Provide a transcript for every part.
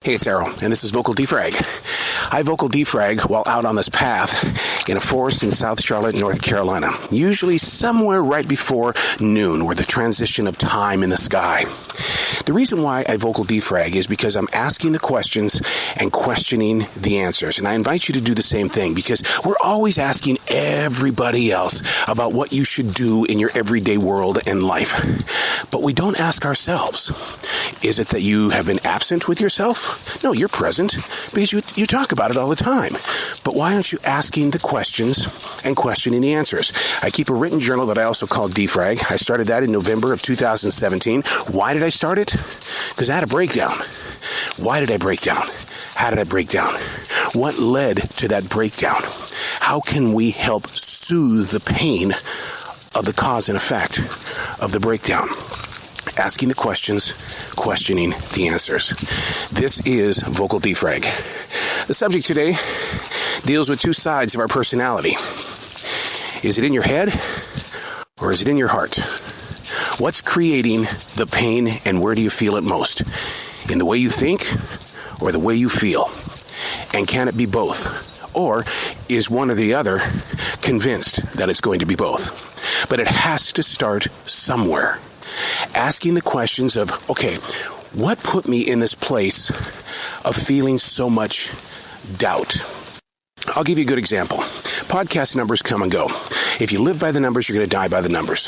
Hey, it's Errol, and this is Vocal Defrag. I vocal defrag while out on this path in a forest in South Charlotte, North Carolina, usually somewhere right before noon, or the transition of time in the sky. The reason why I vocal defrag is because I'm asking the questions and questioning the answers, and I invite you to do the same thing, because we're always asking everybody else about what you should do in your everyday world and life, but we don't ask ourselves. Is it that you have been absent with yourself? No, you're present because you talk about it all the time. But why aren't you asking the questions and questioning the answers? I keep a written journal that I also call Defrag. I started that in November of 2017. Why did I start it? Because I had a breakdown. Why did I break down? How did I break down? What led to that breakdown? How can we help soothe the pain of the cause and effect of the breakdown? Asking the questions, questioning the answers. This is Vocal Defrag. The subject today deals with two sides of our personality. Is it in your head or is it in your heart? What's creating the pain and where do you feel it most? In the way you think or the way you feel? And can it be both? Or is one or the other convinced that it's going to be both? But it has to start somewhere. Asking the questions of, okay, what put me in this place of feeling so much doubt? I'll give you a good example. Podcast numbers come and go. If you live by the numbers, you're going to die by the numbers.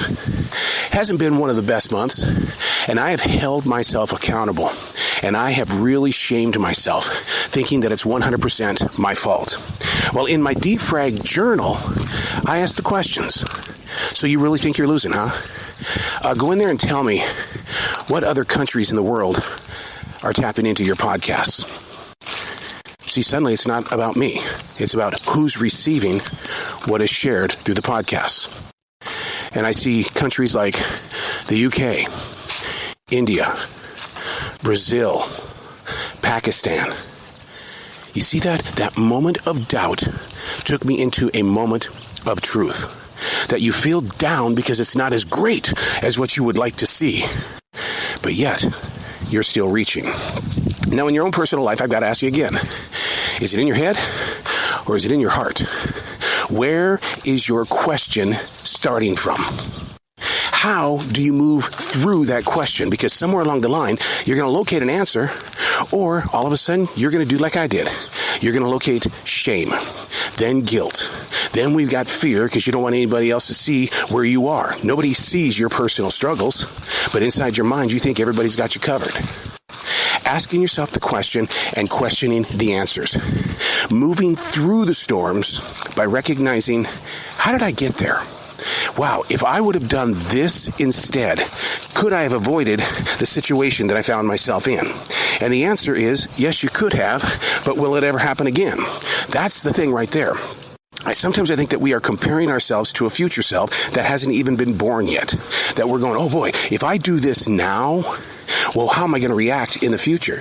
Hasn't been one of the best months, and I have held myself accountable, and I have really shamed myself, thinking that it's 100% my fault. Well, in my Defrag journal, I ask the questions. So you really think you're losing, huh? Go in there and tell me what other countries in the world are tapping into your podcasts. See, suddenly it's not about me. It's about who's receiving what is shared through the podcasts. And I see countries like the UK, India, Brazil, Pakistan. You see that? That moment of doubt took me into a moment of truth. That you feel down because it's not as great as what you would like to see. But yet, you're still reaching. Now, in your own personal life, I've got to ask you again. Is it in your head or is it in your heart? Where is your question starting from? How do you move through that question? Because somewhere along the line, you're going to locate an answer, or all of a sudden, you're going to do like I did. You're going to locate shame, then guilt. Then we've got fear because you don't want anybody else to see where you are. Nobody sees your personal struggles, but inside your mind, you think everybody's got you covered. Asking yourself the question and questioning the answers. Moving through the storms by recognizing, how did I get there? Wow, if I would have done this instead, could I have avoided the situation that I found myself in? And the answer is, yes, you could have, but will it ever happen again? That's the thing right there. Sometimes I think that we are comparing ourselves to a future self that hasn't even been born yet. That we're going, oh boy, if I do this now, well, how am I going to react in the future?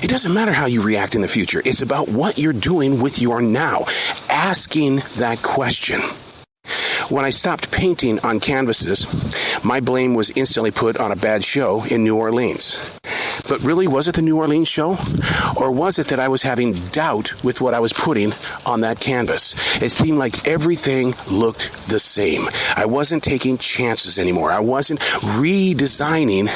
It doesn't matter how you react in the future. It's about what you're doing with your now. Asking that question. When I stopped painting on canvases, my blame was instantly put on a bad show in New Orleans. But really, was it the New Orleans show? Or was it that I was having doubt with what I was putting on that canvas? It seemed like everything looked the same. I wasn't taking chances anymore. I wasn't redesigning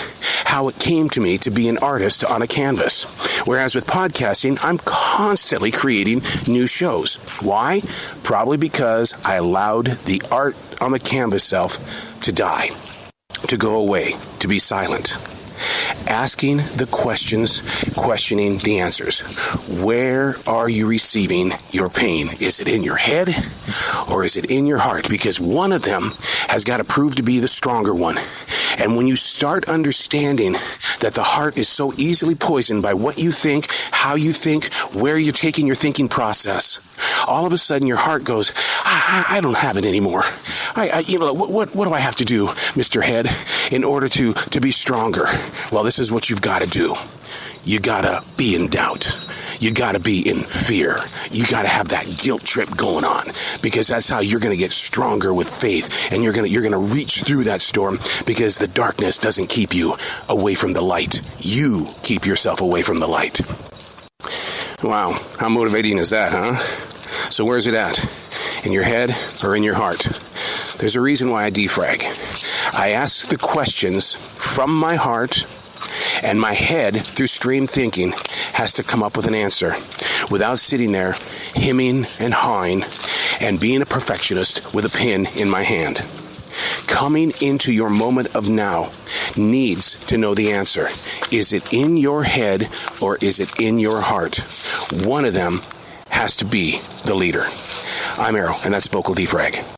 how it came to me to be an artist on a canvas. Whereas with podcasting, I'm constantly creating new shows. Why? Probably because I allowed the art on the canvas self to die, to go away, to be silent. Asking the questions, questioning the answers. Where are you receiving your pain? Is it in your head or is it in your heart? Because one of them has got to prove to be the stronger one. And when you start understanding that the heart is so easily poisoned by what you think, how you think, where you're taking your thinking process, all of a sudden your heart goes, I don't have it anymore. What do I have to do, Mr. Head, in order to be stronger? Well, this is what you've got to do. You got to be in doubt. You got to be in fear. You got to have that guilt trip going on, because that's how you're going to get stronger with faith, and you're going to reach through that storm, because the darkness doesn't keep you away from the light. You keep yourself away from the light. Wow, how motivating is that, huh? So where's it at? In your head or in your heart? There's a reason why I defrag. I ask the questions from my heart, and my head, through stream thinking, has to come up with an answer without sitting there hemming and hawing and being a perfectionist with a pen in my hand. Coming into your moment of now needs to know the answer. Is it in your head or is it in your heart? One of them has to be the leader. I'm Arrow, and that's Vocal Defrag.